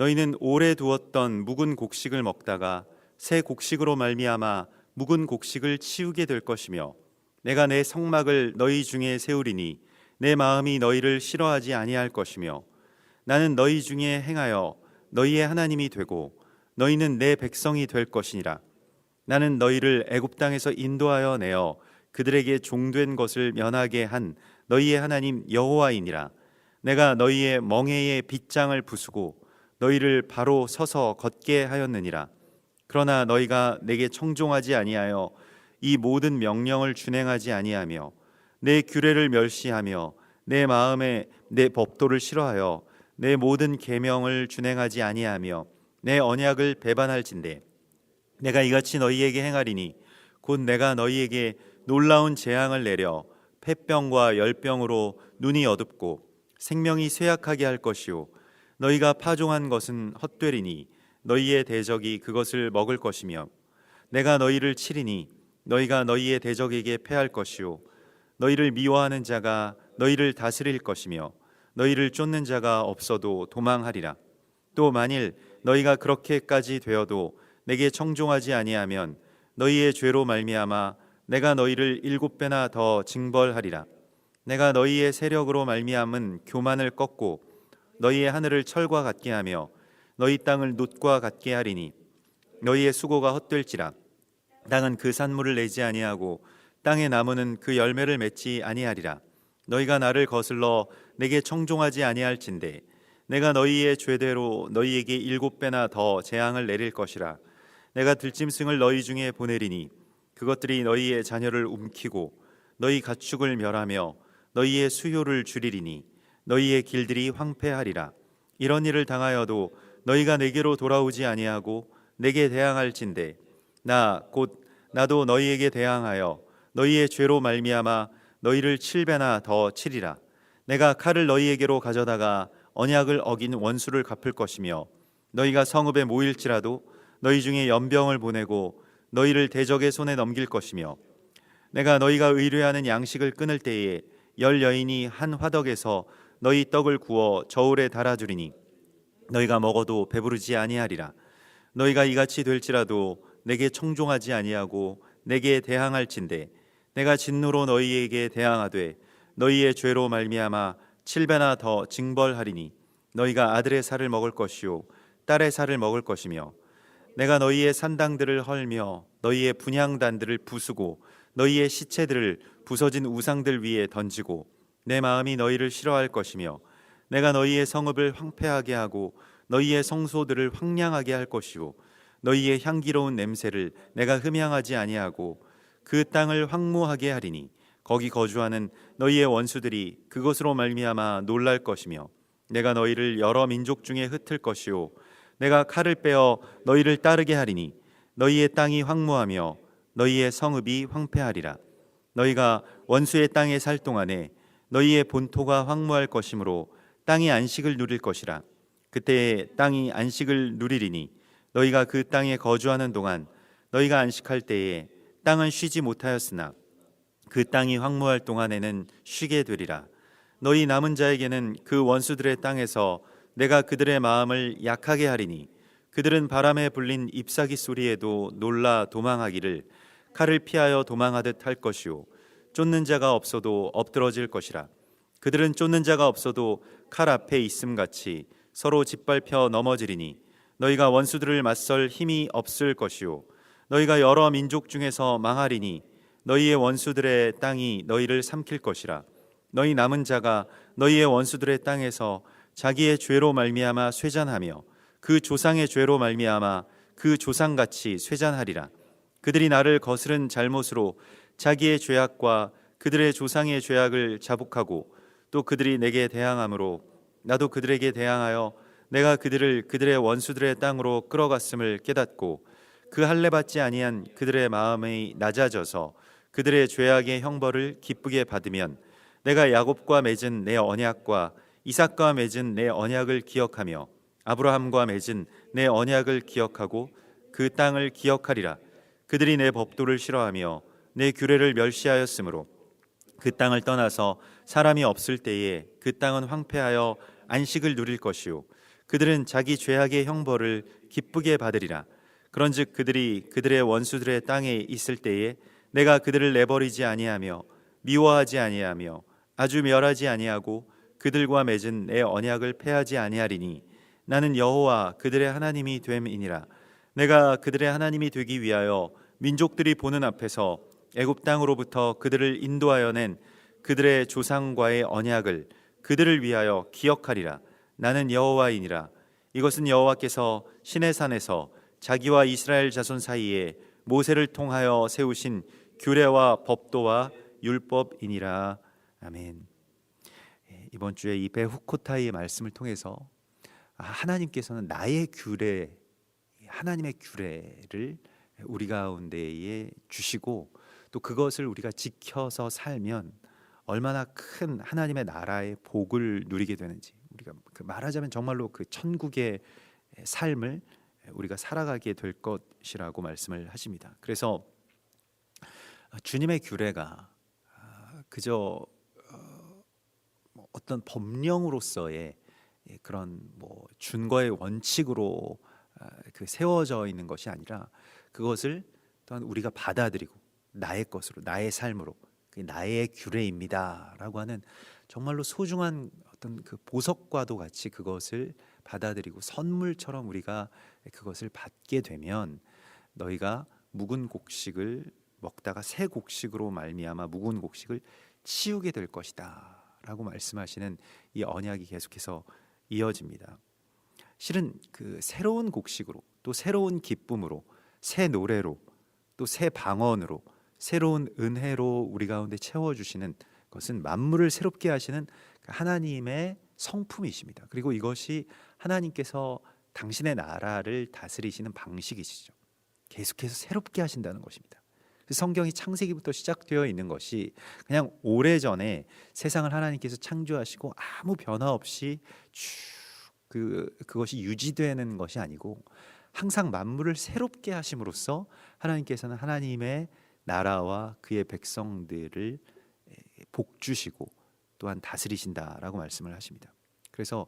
너희는 오래 두었던 묵은 곡식을 먹다가 새 곡식으로 말미암아 묵은 곡식을 치우게 될 것이며 내가 내 성막을 너희 중에 세우리니 내 마음이 너희를 싫어하지 아니할 것이며 나는 너희 중에 행하여 너희의 하나님이 되고 너희는 내 백성이 될 것이니라. 나는 너희를 애굽 땅에서 인도하여 내어 그들에게 종된 것을 면하게 한 너희의 하나님 여호와이니라. 내가 너희의 멍에의 빗장을 부수고 너희를 바로 서서 걷게 하였느니라. 그러나 너희가 내게 청종하지 아니하여 이 모든 명령을 준행하지 아니하며 내 규례를 멸시하며 내 마음에 내 법도를 싫어하여 내 모든 계명을 준행하지 아니하며 내 언약을 배반할진대 내가 이같이 너희에게 행하리니 곧 내가 너희에게 놀라운 재앙을 내려 폐병과 열병으로 눈이 어둡고 생명이 쇠약하게 할 것이요 너희가 파종한 것은 헛되리니 너희의 대적이 그것을 먹을 것이며 내가 너희를 치리니 너희가 너희의 대적에게 패할 것이요 너희를 미워하는 자가 너희를 다스릴 것이며 너희를 쫓는 자가 없어도 도망하리라. 또 만일 너희가 그렇게까지 되어도 내게 청종하지 아니하면 너희의 죄로 말미암아 내가 너희를 7배나 더 징벌하리라. 내가 너희의 세력으로 말미암은 교만을 꺾고 너희의 하늘을 철과 같게 하며 너희 땅을 놋과 같게 하리니 너희의 수고가 헛될지라. 땅은 그 산물을 내지 아니하고 땅의 나무는 그 열매를 맺지 아니하리라. 너희가 나를 거슬러 내게 청종하지 아니할진대 내가 너희의 죄대로 너희에게 7배나 더 재앙을 내릴 것이라. 내가 들짐승을 너희 중에 보내리니 그것들이 너희의 자녀를 움키고 너희 가축을 멸하며 너희의 수요를 줄이리니 너희의 길들이 황폐하리라. 이런 일을 당하여도 너희가 내게로 돌아오지 아니하고 내게 대항할진대 나 곧 나도 너희에게 대항하여 너희의 죄로 말미암아 너희를 7배나 더 치리라. 내가 칼을 너희에게로 가져다가 언약을 어긴 원수를 갚을 것이며 너희가 성읍에 모일지라도 너희 중에 연병을 보내고 너희를 대적의 손에 넘길 것이며 내가 너희가 의뢰하는 양식을 끊을 때에 10여인이 한 화덕에서 너희 떡을 구워 저울에 달아주리니 너희가 먹어도 배부르지 아니하리라. 너희가 이같이 될지라도 내게 청종하지 아니하고 내게 대항할진대 내가 진노로 너희에게 대항하되 너희의 죄로 말미암아 7배나 더 징벌하리니 너희가 아들의 살을 먹을 것이요 딸의 살을 먹을 것이며 내가 너희의 산당들을 헐며 너희의 분향단들을 부수고 너희의 시체들을 부서진 우상들 위에 던지고 내 마음이 너희를 싫어할 것이며 내가 너희의 성읍을 황폐하게 하고 너희의 성소들을 황량하게 할 것이요 너희의 향기로운 냄새를 내가 흠향하지 아니하고 그 땅을 황무하게 하리니 거기 거주하는 너희의 원수들이 그것으로 말미암아 놀랄 것이며 내가 너희를 여러 민족 중에 흩을 것이요 내가 칼을 빼어 너희를 따르게 하리니 너희의 땅이 황무하며 너희의 성읍이 황폐하리라. 너희가 원수의 땅에 살 동안에 너희의 본토가 황무할 것이므로 땅이 안식을 누릴 것이라. 그때에 땅이 안식을 누리리니 너희가 그 땅에 거주하는 동안 너희가 안식할 때에 땅은 쉬지 못하였으나 그 땅이 황무할 동안에는 쉬게 되리라. 너희 남은 자에게는 그 원수들의 땅에서 내가 그들의 마음을 약하게 하리니 그들은 바람에 불린 잎사귀 소리에도 놀라 도망하기를 칼을 피하여 도망하듯 할 것이요 쫓는 자가 없어도 엎드러질 것이라. 그들은 쫓는 자가 없어도 칼 앞에 있음같이 서로 짓밟혀 넘어지리니 너희가 원수들을 맞설 힘이 없을 것이요 너희가 여러 민족 중에서 망하리니 너희의 원수들의 땅이 너희를 삼킬 것이라. 너희 남은 자가 너희의 원수들의 땅에서 자기의 죄로 말미암아 쇠잔하며 그 조상의 죄로 말미암아 그 조상같이 쇠잔하리라. 그들이 나를 거스른 잘못으로 자기의 죄악과 그들의 조상의 죄악을 자복하고 또 그들이 내게 대항함으로 나도 그들에게 대항하여 내가 그들을 그들의 원수들의 땅으로 끌어갔음을 깨닫고 그 할례 받지 아니한 그들의 마음이 낮아져서 그들의 죄악의 형벌을 기쁘게 받으면 내가 야곱과 맺은 내 언약과 이삭과 맺은 내 언약을 기억하며 아브라함과 맺은 내 언약을 기억하고 그 땅을 기억하리라. 그들이 내 법도를 싫어하며 내 규례를 멸시하였으므로 그 땅을 떠나서 사람이 없을 때에 그 땅은 황폐하여 안식을 누릴 것이요 그들은 자기 죄악의 형벌을 기쁘게 받으리라. 그런즉 그들이 그들의 원수들의 땅에 있을 때에 내가 그들을 내버리지 아니하며 미워하지 아니하며 아주 멸하지 아니하고 그들과 맺은 내 언약을 패하지 아니하리니 나는 여호와 그들의 하나님이 됨이니라. 내가 그들의 하나님이 되기 위하여 민족들이 보는 앞에서 애굽 땅으로부터 그들을 인도하여 낸 그들의 조상과의 언약을 그들을 위하여 기억하리라. 나는 여호와이니라. 이것은 여호와께서 시내산에서 자기와 이스라엘 자손 사이에 모세를 통하여 세우신 규례와 법도와 율법이니라. 아멘. 이번 주에 이 베후코타이의 말씀을 통해서 하나님께서는 나의 규례, 하나님의 규례를 우리 가운데에 주시고 또 그것을 우리가 지켜서 살면 얼마나 큰 하나님의 나라의 복을 누리게 되는지, 우리가 말하자면 정말로 그 천국의 삶을 우리가 살아가게 될 것이라고 말씀을 하십니다. 그래서 주님의 규례가 그저 어떤 법령으로서의 그런 준거의 원칙으로 그 세워져 있는 것이 아니라 그것을 또한 우리가 받아들이고 나의 것으로, 나의 삶으로, 나의 규례입니다라고 하는 정말로 소중한 어떤 그 보석과도 같이 그것을 받아들이고 선물처럼 우리가 그것을 받게 되면 너희가 묵은 곡식을 먹다가 새 곡식으로 말미암아 묵은 곡식을 치우게 될 것이다 라고 말씀하시는 이 언약이 계속해서 이어집니다. 실은 그 새로운 곡식으로, 또 새로운 기쁨으로, 새 노래로, 또 새 방언으로, 새로운 은혜로 우리 가운데 채워주시는 것은 만물을 새롭게 하시는 하나님의 성품이십니다. 그리고 이것이 하나님께서 당신의 나라를 다스리시는 방식이시죠. 계속해서 새롭게 하신다는 것입니다. 성경이 창세기부터 시작되어 있는 것이 그냥 오래전에 세상을 하나님께서 창조하시고 아무 변화 없이 그것이 유지되는 것이 아니고 항상 만물을 새롭게 하심으로써 하나님께서는 하나님의 나라와 그의 백성들을 복주시고 또한 다스리신다라고 말씀을 하십니다. 그래서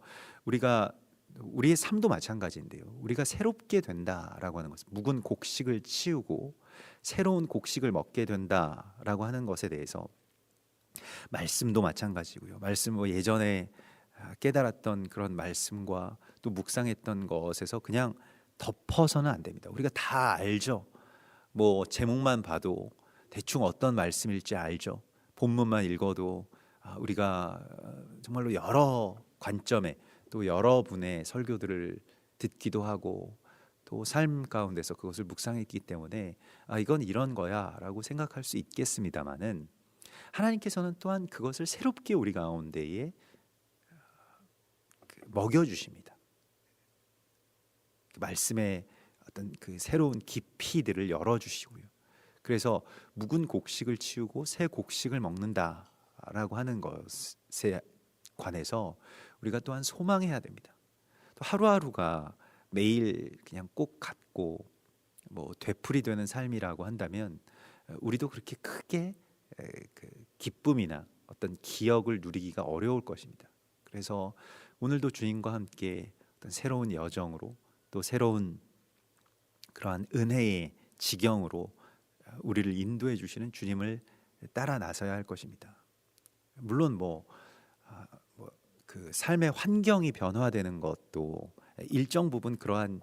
우리의 삶도 마찬가지인데요. 우리가 새롭게 된다라고 하는 것은 묵은 곡식을 치우고 새로운 곡식을 먹게 된다라고 하는 것에 대해서 말씀도 마찬가지고요. 말씀 예전에 깨달았던 그런 말씀과 또 묵상했던 것에서 그냥 덮어서는 안 됩니다. 우리가 다 알죠. 제목만 봐도 대충 어떤 말씀일지 알죠. 본문만 읽어도 우리가 정말로 여러 관점에 또 여러분의 설교들을 듣기도 하고 또 삶 가운데서 그것을 묵상했기 때문에 이건 이런 거야 라고 생각할 수 있겠습니다마는 하나님께서는 또한 그것을 새롭게 우리 가운데에 먹여주십니다. 그 말씀의 어떤 그 새로운 깊이들을 열어주시고요. 그래서 묵은 곡식을 치우고 새 곡식을 먹는다라고 하는 것에 관해서 우리가 또한 소망해야 됩니다. 또 하루하루가 매일 그냥 꼭 같고 되풀이되는 삶이라고 한다면 우리도 그렇게 크게 그 기쁨이나 어떤 기억을 누리기가 어려울 것입니다. 그래서 오늘도 주님과 함께 어떤 새로운 여정으로 또 새로운 그러한 은혜의 지경으로 우리를 인도해 주시는 주님을 따라 나서야 할 것입니다. 물론 그 삶의 환경이 변화되는 것도 일정 부분 그러한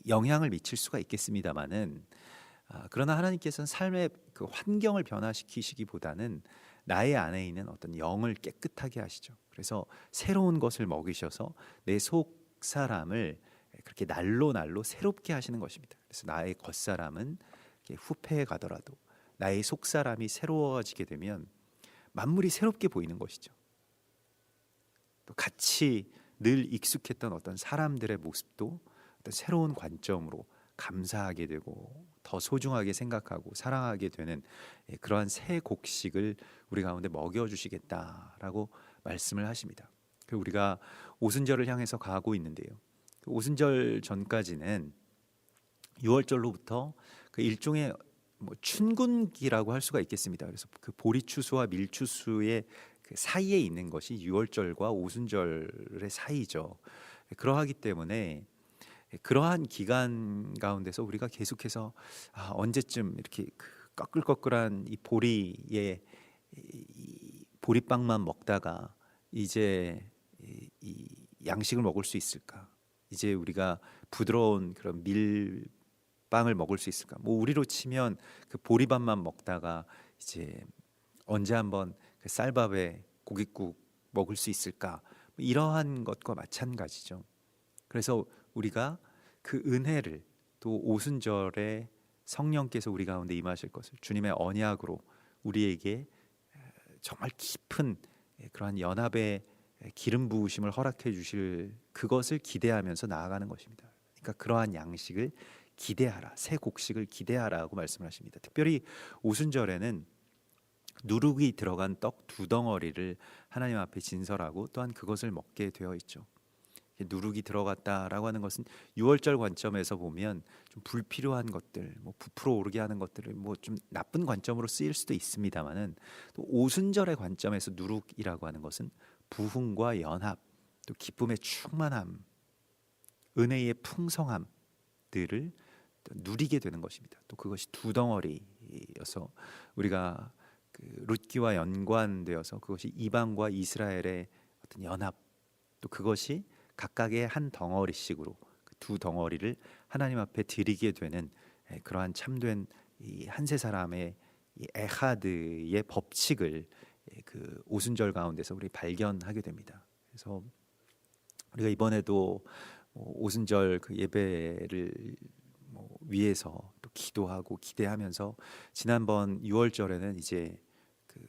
영향을 미칠 수가 있겠습니다만은 그러나 하나님께서는 삶의 그 환경을 변화시키시기보다는 나의 안에 있는 어떤 영을 깨끗하게 하시죠. 그래서 새로운 것을 먹이셔서 내 속 사람을 그렇게 날로 새롭게 하시는 것입니다. 그래서 나의 겉사람은 후패해 가더라도 나의 속 사람이 새로워지게 되면 만물이 새롭게 보이는 것이죠. 또 같이 늘 익숙했던 어떤 사람들의 모습도 어떤 새로운 관점으로 감사하게 되고 더 소중하게 생각하고 사랑하게 되는 그러한 새 곡식을 우리 가운데 먹여주시겠다라고 말씀을 하십니다. 우리가 오순절을 향해서 가고 있는데요. 오순절 전까지는 6월절로부터 그 일종의 춘근기라고 할 수가 있겠습니다. 그래서 그 보리추수와 밀추수의 그 사이에 있는 것이 유월절과 오순절의 사이죠. 그러하기 때문에 그러한 기간 가운데서 우리가 계속해서 언제쯤 이렇게 그 꺼끌꺼끌한 이 보리의 이 보리빵만 먹다가 이제 이 양식을 먹을 수 있을까? 이제 우리가 부드러운 그런 밀빵을 먹을 수 있을까? 뭐 우리로 치면 그 보리밥만 먹다가 이제 언제 한번 그 쌀밥에 고깃국 먹을 수 있을까? 뭐 이러한 것과 마찬가지죠. 그래서 우리가 그 은혜를 또 오순절에 성령께서 우리 가운데 임하실 것을 주님의 언약으로 우리에게 정말 깊은 그러한 연합의 기름 부으심을 허락해 주실 그것을 기대하면서 나아가는 것입니다. 그러니까 그러한 양식을 기대하라, 새 곡식을 기대하라고 말씀을 하십니다. 특별히 오순절에는 누룩이 들어간 떡 2덩어리를 하나님 앞에 진설하고 또한 그것을 먹게 되어 있죠. 누룩이 들어갔다라고 하는 것은 유월절 관점에서 보면 좀 불필요한 것들, 뭐 부풀어 오르게 하는 것들을 뭐 좀 나쁜 관점으로 쓰일 수도 있습니다만은 또 오순절의 관점에서 누룩이라고 하는 것은 부흥과 연합, 또 기쁨의 충만함, 은혜의 풍성함들을 누리게 되는 것입니다. 또 그것이 2덩어리여서 우리가 그 룻기와 연관되어서 그것이 이방과 이스라엘의 어떤 연합, 또 그것이 각각의 한 덩어리씩으로 그 2덩어리를 하나님 앞에 드리게 되는 그러한 참된 이 한세 사람의 이 에하드의 법칙을 그 오순절 가운데서 우리 발견하게 됩니다. 그래서 우리가 이번에도 오순절 그 예배를 위해서 또 기도하고 기대하면서 지난번 6월절에는 이제 그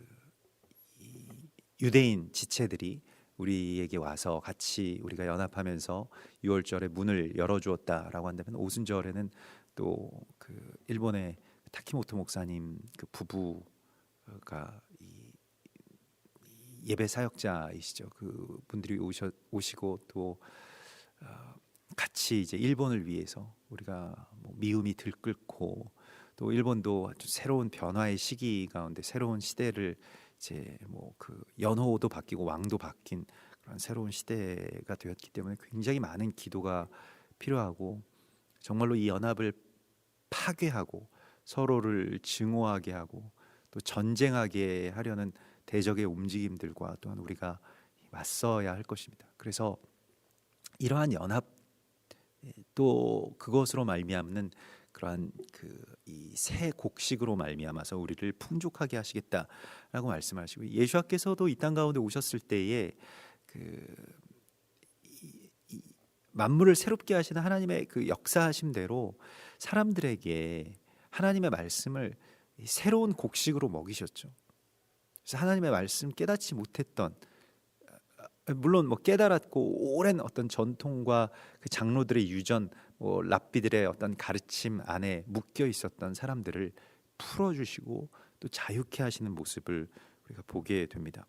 유대인 지체들이 우리에게 와서 같이 우리가 연합하면서 6월절에 문을 열어주었다라고 한다면 오순절에는 또 그 일본의 타키모토 목사님 그 부부가 이 예배 사역자이시죠. 그 분들이 오시고 또 같이 이제 일본을 위해서 우리가 미움이 들끓고 또 일본도 아주 새로운 변화의 시기 가운데 새로운 시대를 이제 그 연호도 바뀌고 왕도 바뀐 그런 새로운 시대가 되었기 때문에 굉장히 많은 기도가 필요하고 정말로 이 연합을 파괴하고 서로를 증오하게 하고 또 전쟁하게 하려는 대적의 움직임들과 또한 우리가 맞서야 할 것입니다. 그래서 이러한 연합 또 그것으로 말미암는 그러한 그 이 새 곡식으로 말미암아서 우리를 풍족하게 하시겠다라고 말씀하시고 예수께서도 이 땅 가운데 오셨을 때에 이 만물을 새롭게 하시는 하나님의 그 역사하심대로 사람들에게 하나님의 말씀을 새로운 곡식으로 먹이셨죠. 그래서 하나님의 말씀 깨닫지 못했던 물론 깨달았고 오랜 어떤 전통과 그 장로들의 유전, 랍비들의 어떤 가르침 안에 묶여 있었던 사람들을 풀어주시고 또 자유케 하시는 모습을 우리가 보게 됩니다.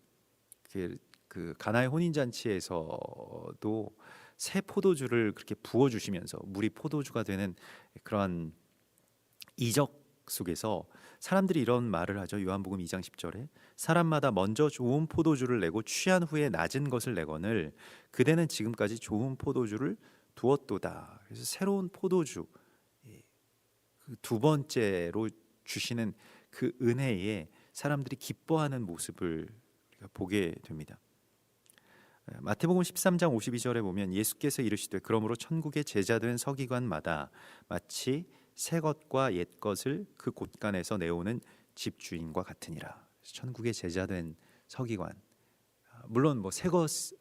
그 가나의 혼인 잔치에서도 새 포도주를 그렇게 부어 주시면서 물이 포도주가 되는 그러한 이적 속에서 사람들이 이런 말을 하죠. 요한복음 2장 10절에 사람마다 먼저 좋은 포도주를 내고 취한 후에 낮은 것을 내거늘 그대는 지금까지 좋은 포도주를 두었도다. 그래서 새로운 포도주 그 2번째로 주시는 그 은혜에 사람들이 기뻐하는 모습을 우리가 보게 됩니다. 마태복음 13장 52절에 보면 예수께서 이르시되 그러므로 천국의 제자된 서기관마다 마치 새 것과 옛 것을 그 곳간에서 내오는 집주인과 같으니라. 천국의 제자된 서기관, 물론 새 것을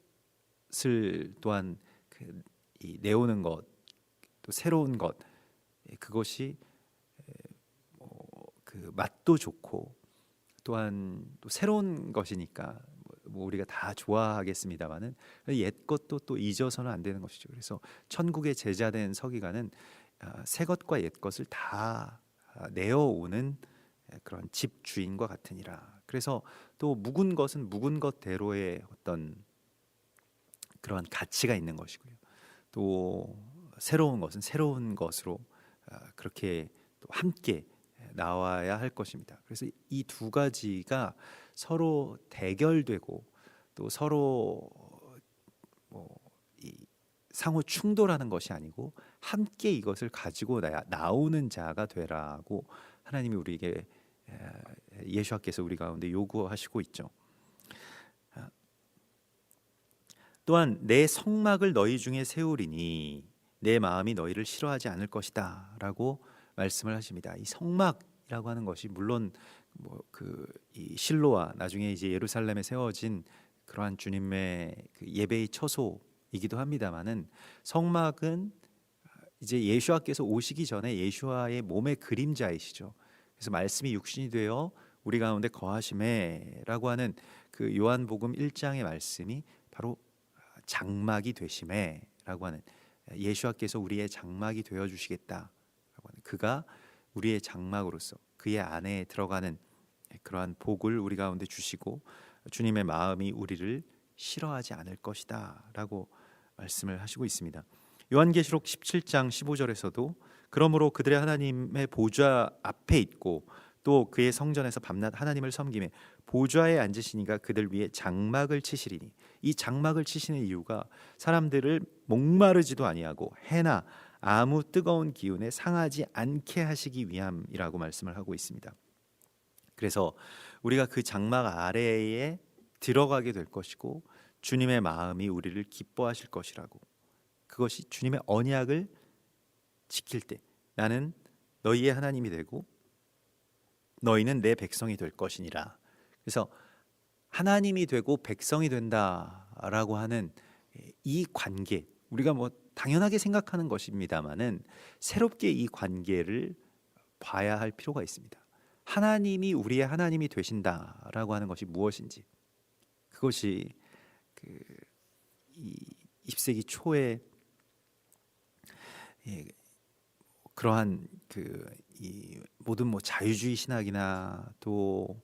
또한 이 내오는 것, 또 새로운 것, 그것이 그 맛도 좋고 또한 또 새로운 것이니까 우리가 다 좋아하겠습니다만은 옛 것도 또 잊어서는 안 되는 것이죠. 그래서 천국의 제자된 서기관은 새 것과 옛 것을 다 내어오는 그런 집 주인과 같으니라. 그래서 또 묵은 것은 묵은 것대로의 어떤 그러한 가치가 있는 것이고요. 또 새로운 것은 새로운 것으로 그렇게 또 함께 나와야 할 것입니다. 그래서 이 두 가지가 서로 대결되고 또 서로 이 상호 충돌하는 것이 아니고 함께 이것을 가지고 나오는 자가 되라고 하나님이 우리에게 예수께서 우리 가운데 요구하시고 있죠. 또한 내 성막을 너희 중에 세우리니 내 마음이 너희를 싫어하지 않을 것이다 라고 말씀을 하십니다. 이 성막이라고 하는 것이 물론 이 실로와 나중에 이제 예루살렘에 세워진 그러한 주님의 그 예배의 처소이기도 합니다만은, 성막은 이제 예수와께서 오시기 전에 예수와의 몸의 그림자이시죠. 그래서 말씀이 육신이 되어 우리 가운데 거하심에라고 하는 그 요한복음 1장의 말씀이 바로 장막이 되심에라고 하는, 예수와께서 우리의 장막이 되어 주시겠다라고 하는, 그가 우리의 장막으로서 그의 안에 들어가는 그러한 복을 우리 가운데 주시고 주님의 마음이 우리를 싫어하지 않을 것이다 라고 말씀을 하시고 있습니다. 요한계시록 17장 15절에서도 그러므로 그들의 하나님의 보좌 앞에 있고 또 그의 성전에서 밤낮 하나님을 섬기며 보좌에 앉으시니가 그들 위에 장막을 치시리니, 이 장막을 치시는 이유가 사람들을 목마르지도 아니하고 해나 아무 뜨거운 기운에 상하지 않게 하시기 위함이라고 말씀을 하고 있습니다. 그래서 우리가 그 장막 아래에 들어가게 될 것이고 주님의 마음이 우리를 기뻐하실 것이라고, 그것이 주님의 언약을 지킬 때 나는 너희의 하나님이 되고 너희는 내 백성이 될 것이니라. 그래서 하나님이 되고 백성이 된다라고 하는 이 관계, 우리가 당연하게 생각하는 것입니다만은 새롭게 이 관계를 봐야 할 필요가 있습니다. 하나님이 우리의 하나님이 되신다라고 하는 것이 무엇인지, 그것이 이 20세기 초에 그러한 이 모든 자유주의 신학이나 또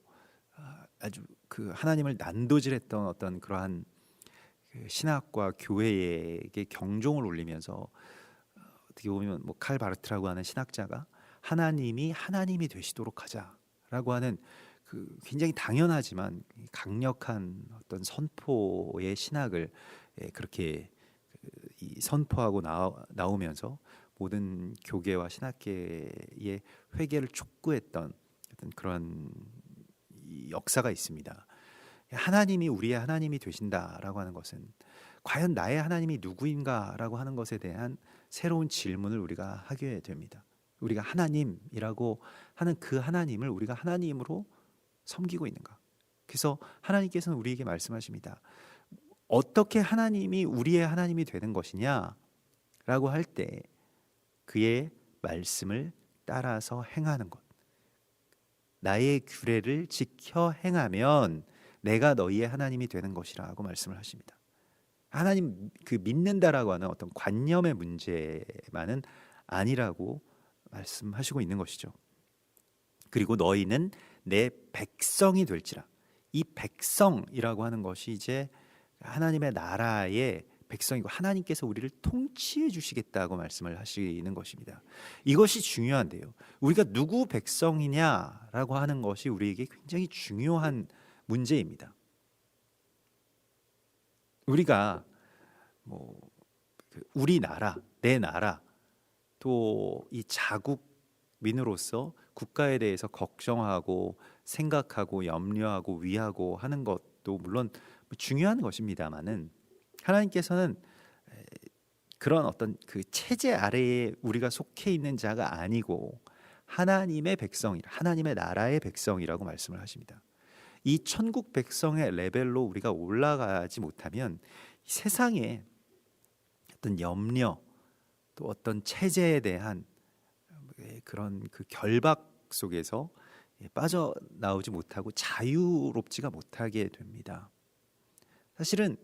아주 그 하나님을 난도질했던 어떤 그러한 신학과 교회에게 경종을 울리면서, 어떻게 보면 칼 바르트라고 하는 신학자가 하나님이 되시도록 하자라고 하는 그 굉장히 당연하지만 강력한 어떤 선포의 신학을 그렇게 선포하고 나오면서 모든 교계와 신학계의 회개를 촉구했던 어떤 그런 역사가 있습니다. 하나님이 우리의 하나님이 되신다라고 하는 것은 과연 나의 하나님이 누구인가라고 하는 것에 대한 새로운 질문을 우리가 하게 됩니다. 우리가 하나님이라고 하는 그 하나님을 우리가 하나님으로 섬기고 있는가? 그래서 하나님께서는 우리에게 말씀하십니다. 어떻게 하나님이 우리의 하나님이 되는 것이냐라고 할 때 그의 말씀을 따라서 행하는 것, 나의 규례를 지켜 행하면 내가 너희의 하나님이 되는 것이라고 말씀을 하십니다. 하나님 믿는다라고 하는 어떤 관념의 문제만은 아니라고 말씀하시고 있는 것이죠. 그리고 너희는 내 백성이 될지라. 이 백성이라고 하는 것이 이제 하나님의 나라의 백성이고 하나님께서 우리를 통치해 주시겠다고 말씀을 하시는 것입니다. 이것이 중요한데요. 우리가 누구 백성이냐라고 하는 것이 우리에게 굉장히 중요한 문제입니다. 우리가 우리 나라, 내 나라, 또 이 자국민으로서 국가에 대해서 걱정하고 생각하고 염려하고 위하고 하는 것도 물론 중요한 것입니다만은, 하나님께서는 그런 어떤 그 체제 아래에 우리가 속해 있는 자가 아니고 하나님의 백성이라, 하나님의 나라의 백성이라고 말씀을 하십니다. 이 천국 백성의 레벨로 우리가 올라가지 못하면 세상에 어떤 염려 또 어떤 체제에 대한 그런 그 결박 속에서 빠져나오지 못하고 자유롭지가 못하게 됩니다. 사실은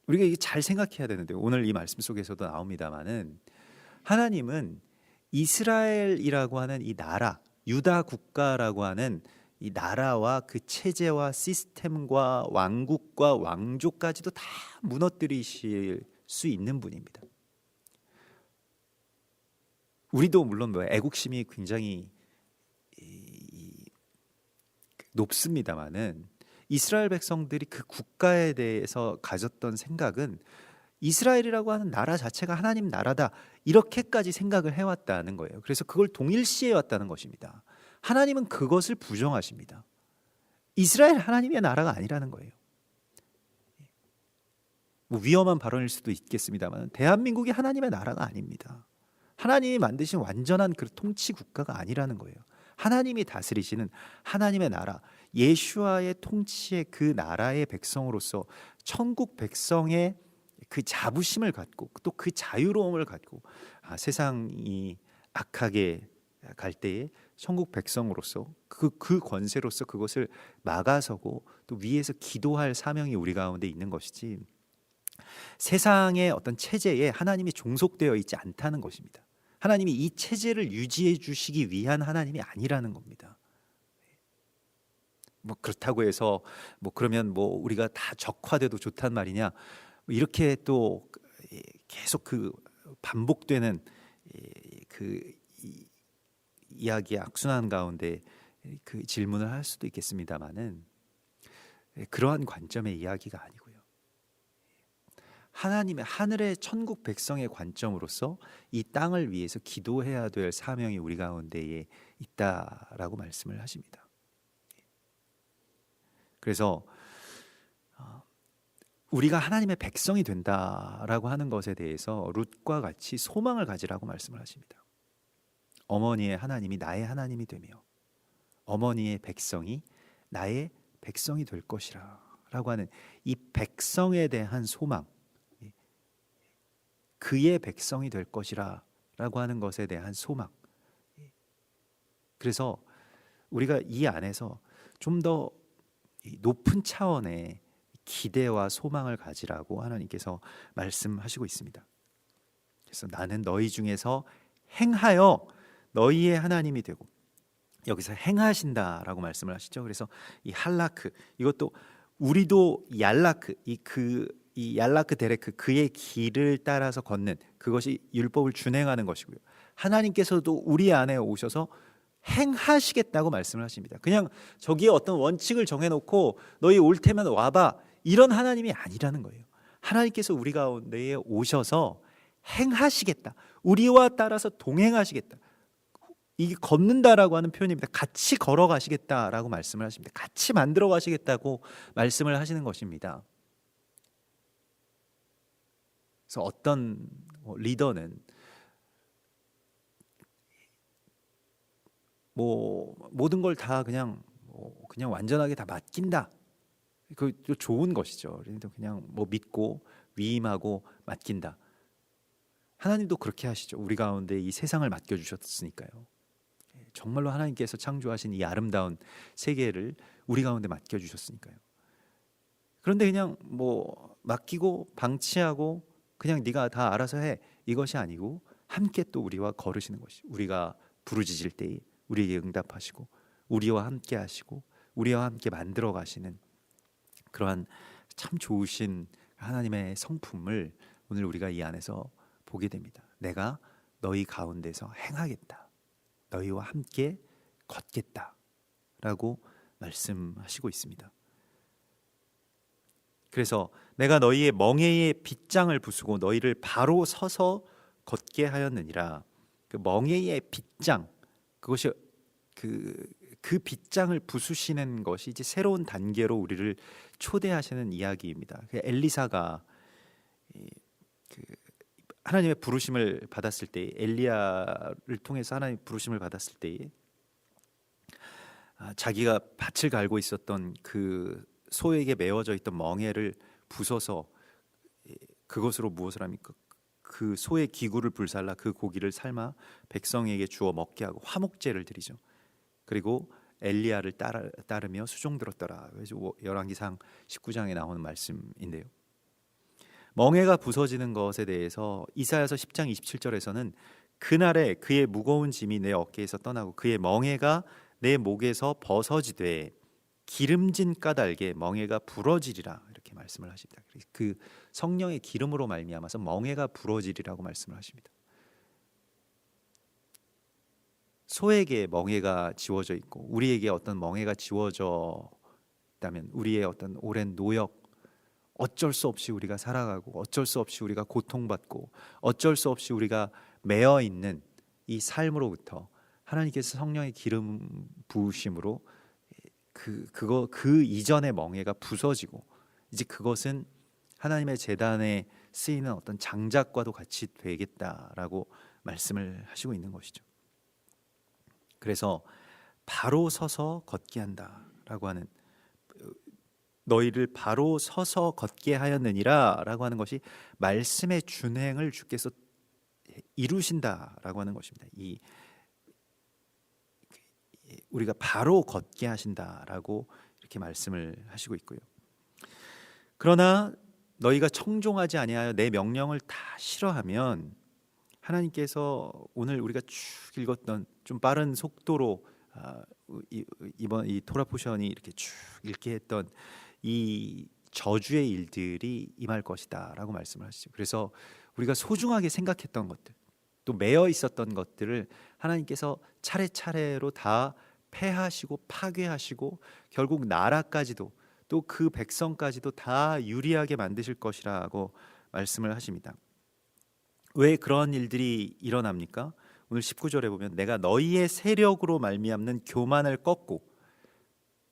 우리가 이게 잘 생각해야 되는데, 오늘 이 말씀 속에서도 나옵니다만은 하나님은 이스라엘이라고 하는 이 나라, 유다 국가라고 하는 이 나라와 그 체제와 시스템과 왕국과 왕조까지도 다 무너뜨리실 수 있는 분입니다. 우리도 물론 뭐 애국심이 굉장히 높습니다만은 이스라엘 백성들이 그 국가에 대해서 가졌던 생각은 이스라엘이라고 하는 나라 자체가 하나님 나라다, 이렇게까지 생각을 해왔다는 거예요. 그래서 그걸 동일시해 왔다는 것입니다. 하나님은 그것을 부정하십니다. 이스라엘 하나님의 나라가 아니라는 거예요. 뭐 위험한 발언일 수도 있겠습니다만 대한민국이 하나님의 나라가 아닙니다. 하나님이 만드신 완전한 그 통치 국가가 아니라는 거예요. 하나님이 다스리시는 하나님의 나라, 예수와의 통치의 그 나라의 백성으로서 천국 백성의 그 자부심을 갖고 또 그 자유로움을 갖고 세상이 악하게 갈 때에 천국 백성으로서 그 권세로서 그것을 막아서고 또 위에서 기도할 사명이 우리 가운데 있는 것이지, 세상의 어떤 체제에 하나님이 종속되어 있지 않다는 것입니다. 하나님이 이 체제를 유지해 주시기 위한 하나님이 아니라는 겁니다. 뭐 그렇다고 해서 뭐 그러면 뭐 우리가 다 적화돼도 좋단 말이냐, 이렇게 또 계속 그 반복되는 그 이야기의 악순환 가운데 그 질문을 할 수도 있겠습니다만은 그러한 관점의 이야기가 아니고요. 하나님의 하늘의 천국 백성의 관점으로서 이 땅을 위해서 기도해야 될 사명이 우리 가운데에 있다라고 말씀을 하십니다. 그래서 우리가 하나님의 백성이 된다라고 하는 것에 대해서 룻과 같이 소망을 가지라고 말씀을 하십니다. 어머니의 하나님이 나의 하나님이 되며 어머니의 백성이 나의 백성이 될 것이라 라고 하는 이 백성에 대한 소망, 그의 백성이 될 것이라 라고 하는 것에 대한 소망. 그래서 우리가 이 안에서 좀 더 높은 차원의 기대와 소망을 가지라고 하나님께서 말씀하시고 있습니다. 그래서 나는 너희 중에서 행하여 너희의 하나님이 되고, 여기서 행하신다라고 말씀을 하시죠. 그래서 이 할라크, 이것도 우리도 얄라크, 이 얄라크 데레크, 그의 길을 따라서 걷는, 그것이 율법을 준행하는 것이고요. 하나님께서도 우리 안에 오셔서 행하시겠다고 말씀을 하십니다. 그냥 저기에 어떤 원칙을 정해놓고 너희 올 테면 와봐, 이런 하나님이 아니라는 거예요. 하나님께서 우리 가운데에 오셔서 행하시겠다, 우리와 따라서 동행하시겠다. 이게 걷는다라고 하는 표현입니다. 같이 걸어가시겠다라고 말씀을 하십니다. 같이 만들어 가시겠다고 말씀을 하시는 것입니다. 그래서 어떤 리더는 뭐 모든 걸 다 그냥 완전하게 다 맡긴다, 그 좋은 것이죠. 그냥 뭐 믿고 위임하고 맡긴다. 하나님도 그렇게 하시죠. 우리 가운데 이 세상을 맡겨주셨으니까요. 정말로 하나님께서 창조하신 이 아름다운 세계를 우리 가운데 맡겨주셨으니까요. 그런데 그냥 뭐 맡기고 방치하고 그냥 네가 다 알아서 해, 이것이 아니고 함께 또 우리와 걸으시는 것이, 우리가 부르짖을 때에 우리에게 응답하시고 우리와 함께 하시고 우리와 함께 만들어 가시는 그러한 참 좋으신 하나님의 성품을 오늘 우리가 이 안에서 보게 됩니다. 내가 너희 가운데서 행하겠다, 너희와 함께 걷겠다 라고 말씀하시고 있습니다. 그래서 내가 너희의 멍에의 빗장을 부수고 너희를 바로 서서 걷게 하였느니라. 그 멍에의 빗장, 그것이 그 빗장을 부수시는 것이 이제 새로운 단계로 우리를 초대하시는 이야기입니다. 엘리사가 하나님의 부르심을 받았을 때, 엘리야를 통해서 하나님의 부르심을 받았을 때에 자기가 밭을 갈고 있었던 그 소에게 메워져 있던 멍에를 부숴서 그것으로 무엇을 합니까? 그 소의 기구를 불살라 그 고기를 삶아 백성에게 주어 먹게 하고 화목제를 드리죠. 그리고 엘리야를 따르며 수종 들었더라. 열왕기상 19장에 나오는 말씀인데요. 멍에가 부서지는 것에 대해서 이사야서 10장 27절에서는 그날에 그의 무거운 짐이 내 어깨에서 떠나고 그의 멍에가 내 목에서 벗어지되 기름진 까닭에 멍에가 부러지리라, 이렇게 말씀을 하십니다. 그 성령의 기름으로 말미암아서 멍에가 부러지리라고 말씀을 하십니다. 소에게 멍에가 지워져 있고 우리에게 어떤 멍에가 지워져 있다면 우리의 어떤 오랜 노역, 어쩔 수 없이 우리가 살아가고 어쩔 수 없이 우리가 고통받고 어쩔 수 없이 우리가 매여 있는 이 삶으로부터 하나님께서 성령의 기름 부으심으로 그 이전의 멍에가 부서지고 이제 그것은 하나님의 제단에 쓰이는 어떤 장작과도 같이 되겠다라고 말씀을 하시고 있는 것이죠. 그래서 바로 서서 걷게 한다라고 하는, 너희를 바로 서서 걷게 하였느니라라고 하는 것이 말씀의 준행을 주께서 이루신다라고 하는 것입니다. 우리가 바로 걷게 하신다라고 이렇게 말씀을 하시고 있고요. 그러나 너희가 청종하지 아니하여 내 명령을 다 싫어하면, 하나님께서 오늘 우리가 쭉 읽었던 좀 빠른 속도로 이번 이 토라 포션이 이렇게 쭉 읽게 했던 이 저주의 일들이 임할 것이다라고 말씀을 하시죠. 그래서 우리가 소중하게 생각했던 것들, 또 매여 있었던 것들을 하나님께서 차례차례로 다 패하시고 파괴하시고 결국 나라까지도 또 그 백성까지도 다 유리하게 만드실 것이라고 말씀을 하십니다. 왜 그런 일들이 일어납니까? 오늘 19절에 보면 내가 너희의 세력으로 말미암는 교만을 꺾고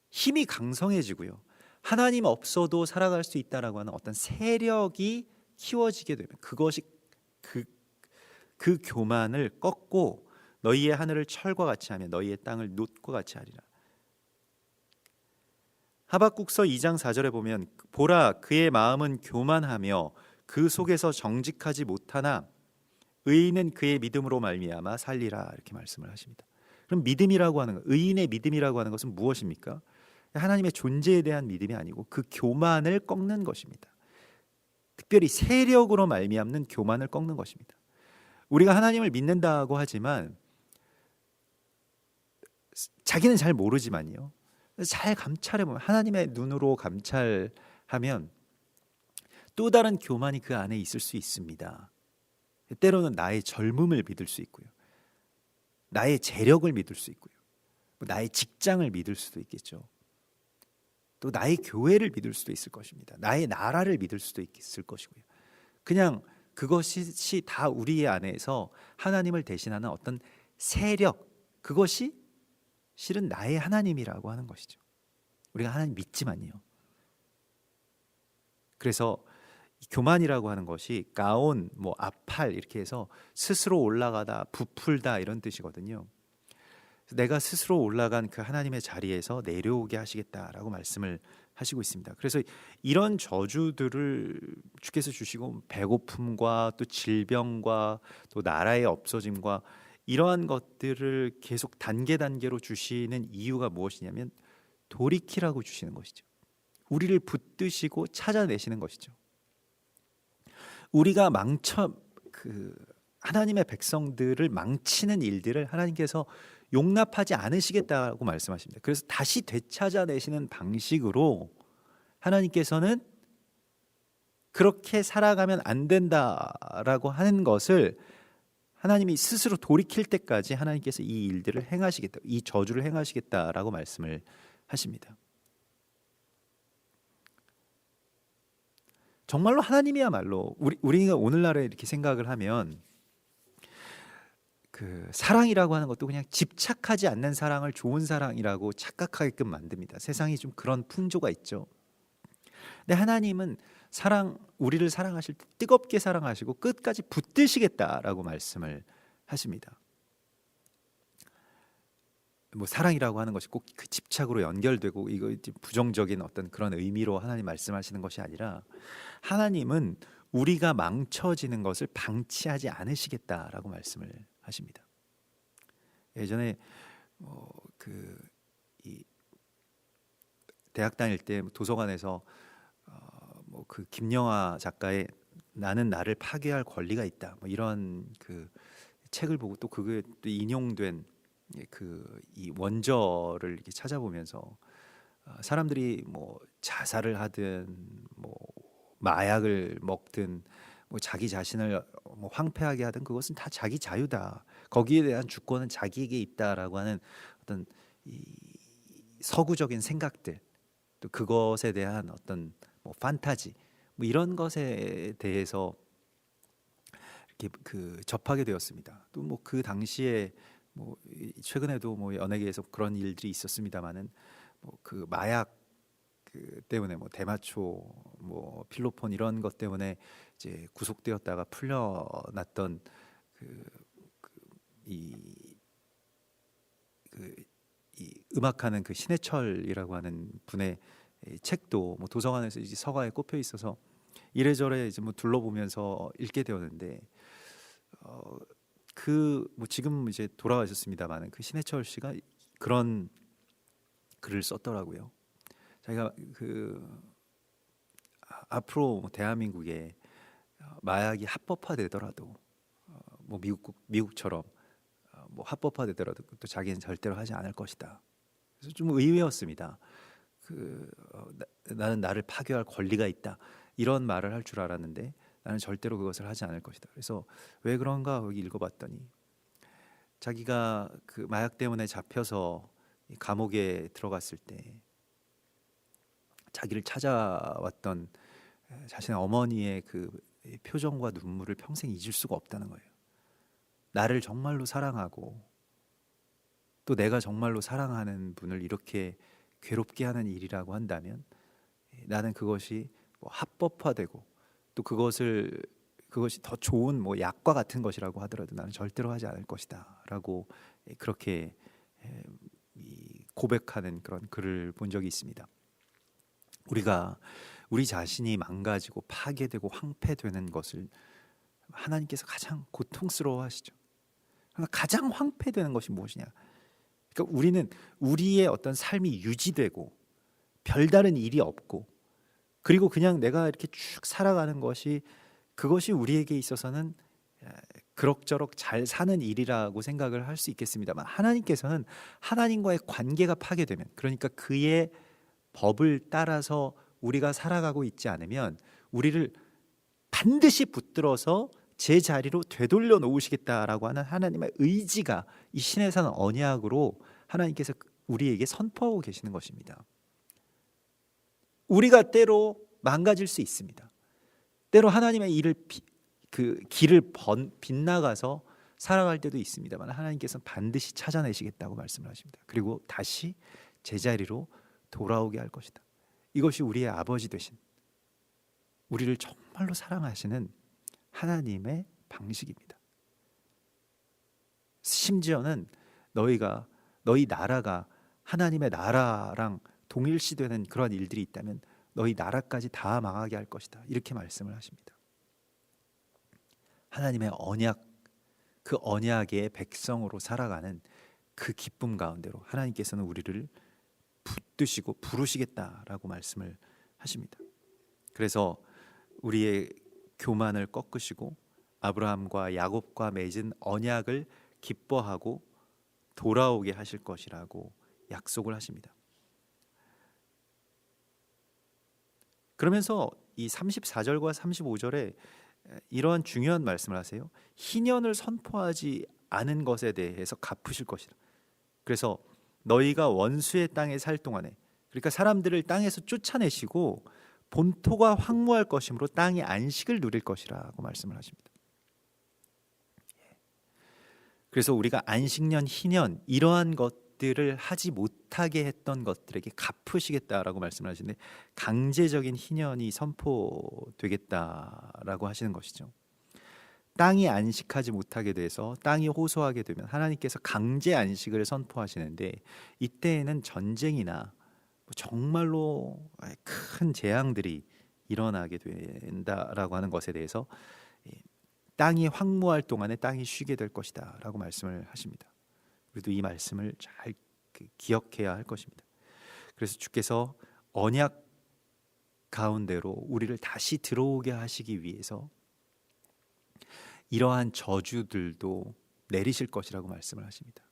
힘이 강성해지고요, 하나님 없어도 살아갈 수 있다라고 하는 어떤 세력이 키워지게 되면 그것이 그 교만을 꺾고 너희의 하늘을 철과 같이 하며 너희의 땅을 놋과 같이 하리라. 하박국서 2장 4절에 보면 보라 그의 마음은 교만하며 그 속에서 정직하지 못하나 의인은 그의 믿음으로 말미암아 살리라, 이렇게 말씀을 하십니다. 그럼 믿음이라고 하는 것, 의인의 믿음이라고 하는 것은 무엇입니까? 하나님의 존재에 대한 믿음이 아니고 그 교만을 꺾는 것입니다. 특별히 세력으로 말미암는 교만을 꺾는 것입니다. 우리가 하나님을 믿는다고 하지만 자기는 잘 모르지만요, 잘 감찰해보면, 하나님의 눈으로 감찰하면 또 다른 교만이 그 안에 있을 수 있습니다. 때로는 나의 젊음을 믿을 수 있고요, 나의 재력을 믿을 수 있고요, 나의 직장을 믿을 수도 있겠죠. 또 나의 교회를 믿을 수도 있을 것입니다. 나의 나라를 믿을 수도 있을 것이고요. 그냥 그것이 다 우리 안에서 하나님을 대신하는 어떤 세력, 그것이 실은 나의 하나님이라고 하는 것이죠. 우리가 하나님 믿지만요. 그래서 교만이라고 하는 것이 가온, 아팔 이렇게 해서 스스로 올라가다, 부풀다 이런 뜻이거든요. 내가 스스로 올라간 그 하나님의 자리에서 내려오게 하시겠다라고 말씀을 하시고 있습니다. 그래서 이런 저주들을 주께서 주시고, 배고픔과 또 질병과 또 나라의 없어짐과 이러한 것들을 계속 단계로 주시는 이유가 무엇이냐면 돌이키라고 주시는 것이죠. 우리를 붙드시고 찾아내시는 것이죠. 우리가 하나님의 백성들을 망치는 일들을 하나님께서 용납하지 않으시겠다고 말씀하십니다. 그래서 다시 되찾아내시는 방식으로 하나님께서는 그렇게 살아가면 안 된다라고 하는 것을 하나님이 스스로 돌이킬 때까지 하나님께서 이 일들을 행하시겠다, 이 저주를 행하시겠다라고 말씀을 하십니다. 정말로 하나님이야말로 우리가 오늘날에 이렇게 생각을 하면 그 사랑이라고 하는 것도 그냥 집착하지 않는 사랑을 좋은 사랑이라고 착각하게끔 만듭니다. 세상이 좀 그런 풍조가 있죠. 근데 하나님은 우리를 사랑하실 때 뜨겁게 사랑하시고 끝까지 붙드시겠다라고 말씀을 하십니다. 사랑이라고 하는 것이 꼭 그 집착으로 연결되고 이거 부정적인 어떤 그런 의미로 하나님 말씀하시는 것이 아니라, 하나님은 우리가 망쳐지는 것을 방치하지 않으시겠다라고 말씀을 하십니다. 예전에 이 대학 다닐 때 도서관에서 그 김영하 작가의 나는 나를 파괴할 권리가 있다, 이런 그 책을 보고 또 그게 또 인용된 이 원저를 이렇게 찾아보면서 사람들이 자살을 하든 마약을 먹든 뭐 자기 자신을 뭐 황폐하게 하든 그것은 다 자기 자유다. 거기에 대한 주권은 자기에게 있다라고 하는 어떤 이 서구적인 생각들, 또 그것에 대한 어떤 뭐 판타지, 뭐 이런 것에 대해서 이렇게 접하게 되었습니다. 또 뭐 그 당시에 뭐 최근에도 뭐 연예계에서 그런 일들이 있었습니다만은 뭐 그 마약 때문에 뭐 대마초, 뭐 필로폰 이런 것 때문에 이제 구속되었다가 풀려났던 이 이 음악하는 신해철이라고 하는 분의 책도 뭐 도서관에서 이제 서가에 꼽혀 있어서 이래저래 이제 뭐 둘러보면서 읽게 되었는데 뭐 지금 이제 돌아가셨습니다만은 그 신해철 씨가 그런 글을 썼더라고요. 자기가 앞으로 뭐 대한민국에 마약이 합법화되더라도 뭐 미국처럼 뭐 합법화되더라도 또 자기는 절대로 하지 않을 것이다. 그래서 좀 의외였습니다. 나는 나를 파괴할 권리가 있다 이런 말을 할 줄 알았는데 나는 절대로 그것을 하지 않을 것이다. 그래서 왜 그런가 여기 읽어봤더니 자기가 그 마약 때문에 잡혀서 감옥에 들어갔을 때 자기를 찾아왔던 자신의 어머니의 그 표정과 눈물을 평생 잊을 수가 없다는 거예요. 나를 정말로 사랑하고 또 내가 정말로 사랑하는 분을 이렇게 괴롭게 하는 일이라고 한다면 나는 그것이 뭐 합법화되고 또 그것이 더 좋은 뭐 약과 같은 것이라고 하더라도 나는 절대로 하지 않을 것이다라고 그렇게 고백하는 그런 글을 본 적이 있습니다. 우리가 우리 자신이 망가지고 파괴되고 황폐되는 것을 하나님께서 가장 고통스러워하시죠. 가장 황폐되는 것이 무엇이냐? 그러니까 우리는 우리의 어떤 삶이 유지되고 별다른 일이 없고 그리고 그냥 내가 이렇게 쭉 살아가는 그것이 우리에게 있어서는 그럭저럭 잘 사는 일이라고 생각을 할 수 있겠습니다만 하나님께서는 하나님과의 관계가 파괴되면 그러니까 그의 법을 따라서 우리가 살아가고 있지 않으면 우리를 반드시 붙들어서 제 자리로 되돌려 놓으시겠다라고 하는 하나님의 의지가 이 신의 산 언약으로 하나님께서 우리에게 선포하고 계시는 것입니다. 우리가 때로 망가질 수 있습니다. 때로 하나님의 길을 빗나가서 살아갈 때도 있습니다만 하나님께서는 반드시 찾아내시겠다고 말씀을 하십니다. 그리고 다시 제자리로 돌아오게 할 것이다. 이것이 우리의 아버지 되신 우리를 정말로 사랑하시는 하나님의 방식입니다. 심지어는 너희 나라가 하나님의 나라랑 동일시되는 그런 일들이 있다면 너희 나라까지 다 망하게 할 것이다. 이렇게 말씀을 하십니다. 하나님의 언약, 그 언약의 백성으로 살아가는 그 기쁨 가운데로 하나님께서는 우리를 붙드시고 부르시겠다라고 말씀을 하십니다. 그래서 우리의 교만을 꺾으시고 아브라함과 야곱과 맺은 언약을 기뻐하고 돌아오게 하실 것이라고 약속을 하십니다. 그러면서 이 34절과 35절에 이러한 중요한 말씀을 하세요. 희년을 선포하지 않은 것에 대해서 갚으실 것이다. 그래서 너희가 원수의 땅에 살 동안에 그러니까 사람들을 땅에서 쫓아내시고 본토가 황무할 것이므로 땅의 안식을 누릴 것이라고 말씀을 하십니다. 그래서 우리가 안식년, 희년 이러한 것들을 하지 못하게 했던 것들에게 갚으시겠다라고 말씀을 하시는데 강제적인 희년이 선포되겠다라고 하시는 것이죠. 땅이 안식하지 못하게 돼서 땅이 호소하게 되면 하나님께서 강제 안식을 선포하시는데 이때에는 전쟁이나 정말로 큰 재앙들이 일어나게 된다라고 하는 것에 대해서 땅이 황무할 동안에 땅이 쉬게 될 것이다 라고 말씀을 하십니다. 우리도 이 말씀을 잘 기억해야 할 것입니다. 그래서 주께서 언약 가운데로 우리를 다시 들어오게 하시기 위해서 이러한 저주들도 내리실 것이라고 말씀을 하십니다.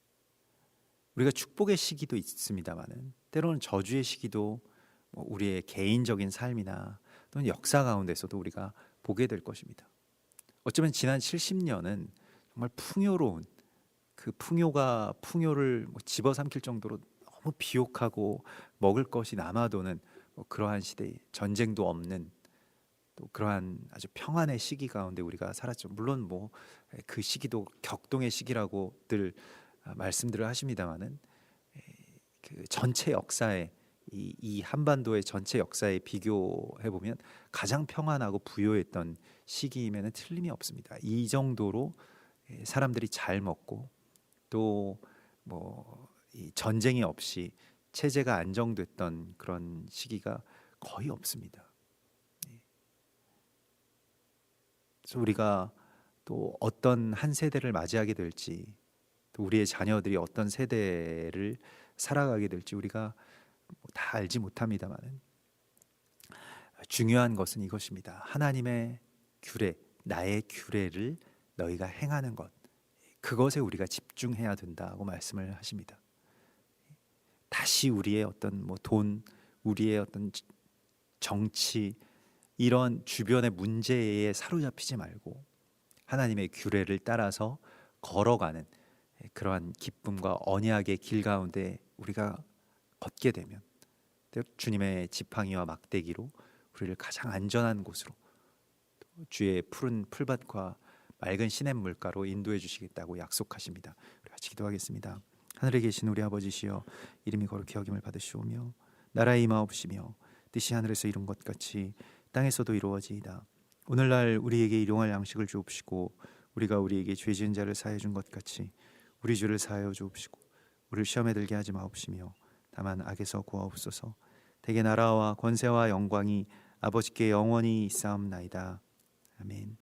우리가 축복의 시기도 있습니다만은 때로는 저주의 시기도 우리의 개인적인 삶이나 또는 역사 가운데서도 우리가 보게 될 것입니다. 어쩌면 지난 70년은 정말 풍요로운 그 풍요를 뭐 집어삼킬 정도로 너무 비옥하고 먹을 것이 남아도는 뭐 그러한 시대, 전쟁도 없는 또 그러한 아주 평안의 시기 가운데 우리가 살았죠. 물론 뭐 그 시기도 격동의 시기라고들 말씀들을 하십니다만은 그 전체 역사에 이 한반도의 전체 역사에 비교해 보면 가장 평안하고 부요했던 시기임에는 틀림이 없습니다. 이 정도로 사람들이 잘 먹고 또 뭐 이 전쟁이 없이 체제가 안정됐던 그런 시기가 거의 없습니다. 그래서 우리가 또 어떤 한 세대를 맞이하게 될지, 또 우리의 자녀들이 어떤 세대를 살아가게 될지 우리가 다 알지 못합니다만은 중요한 것은 이것입니다. 하나님의 규례, 나의 규례를 너희가 행하는 것, 그것에 우리가 집중해야 된다고 말씀을 하십니다. 다시 우리의 어떤 뭐 돈, 우리의 어떤 정치, 이런 주변의 문제에 사로잡히지 말고 하나님의 규례를 따라서 걸어가는 그러한 기쁨과 언약의 길 가운데 우리가 걷게 되면 주님의 지팡이와 막대기로 우리를 가장 안전한 곳으로, 주의 푸른 풀밭과 맑은 시냇물가로 인도해 주시겠다고 약속하십니다. 우리 같이 기도하겠습니다. 하늘에 계신 우리 아버지시여, 이름이 거룩히 여김을 받으시오며 나라의 임하옵시며 뜻이 하늘에서 이룬 것 같이 땅에서도 이루어지이다. 오늘날 우리에게 일용할 양식을 주옵시고 우리가 우리에게 죄 지은 자를 사하여 준 것 같이 우리 죄를 사하여 주옵시고 우리를 시험에 들게 하지 마옵시며 다만 악에서 구하옵소서. 대개 나라와 권세와 영광이 아버지께 영원히 있사옵나이다. 아멘.